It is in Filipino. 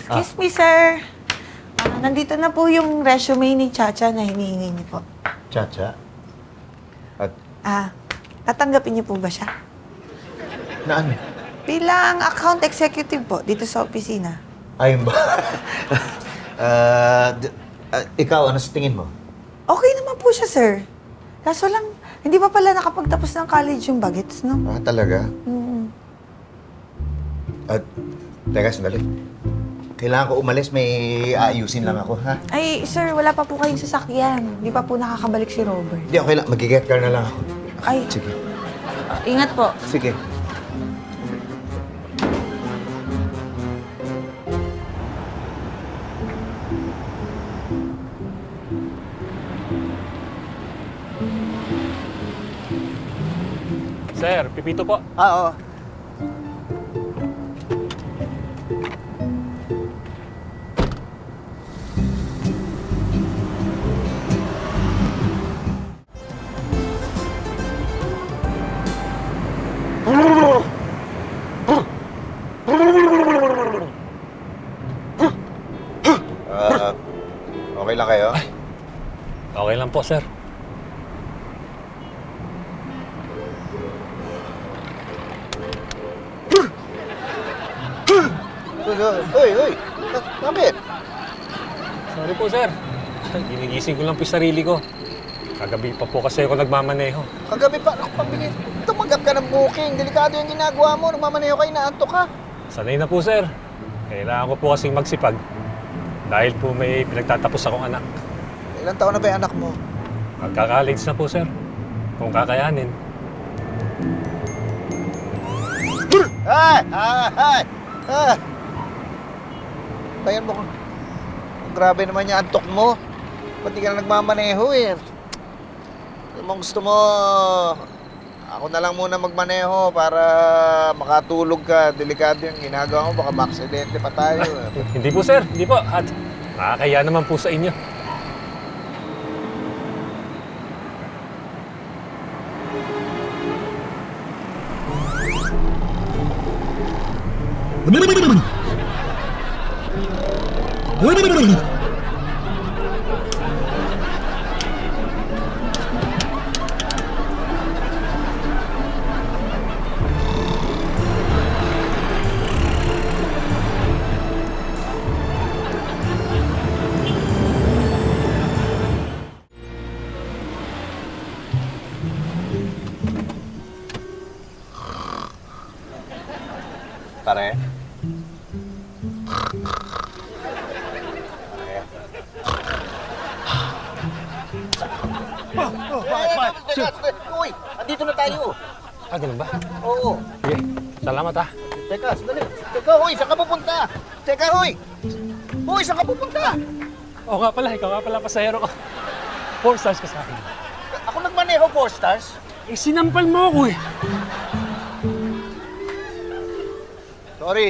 Excuse me, sir. Nandito na po yung resume ni Chacha na hinihingi niyo po. Chacha? At Tatanggapin niyo po ba siya? na ano? Bilang account executive po dito sa opisina. Ayun ba? Ikaw, ano sa tingin mo? Okay naman po siya, sir. Kaso lang, hindi pa pala nakapagtapos ng college yung bagets, no? Talaga? Mm. Teka, sandali. Kailangan ko umalis, may aayusin lang ako, ha? Ay, sir, wala pa po kayong sasakyan. Hindi pa po nakakabalik si Robert. Hindi, okay lang. Mag-get car na lang ako. Ay, Sige. ingat po. Sige. Sir, pipito po. Oo. Okay lang kayo? Okay lang po, sir. Uy! Bakit? Sorry po, sir. Ginigising ko lang po yung sarili ko. Kagabi pa po kasi ako nagmamaneho. Kagabi pa, ako pambigit. Tumanggap ka ng booking. Delikado yung ginagawa mo. Nagmamaneho ka, inaantok ka. Sanay na po, sir. Kailangan ko po kasing magsipag. Dahil po may pinagtatapos akong anak. Ilang taon na ba yung anak mo? Magka-college na po, sir. Kung kakayanin. Bayan mo kung grabe naman yung antok mo. Pati ka na nagmamaneho eh. Alam mo, gusto mo, ako na lang muna magmaneho para makatulog ka. Delikado yung ginagawa mo, baka maaksidente pa tayo. Hindi po, sir. Hindi po. At nakakaya naman po sa inyo. Pare? Uy, andito na tayo. Ganun ba? Oo. Sige. Salamat, ha. Teka, sandali. Teka, uy, saan ka pupunta? Teka, uy! Uy, saan ka pupunta? Oo nga pala. Ikaw nga pala pasahero ko. 4 stars ka sa akin. Ako nagmaneho 4 stars. Eh, sinampal mo ako eh. Sorry.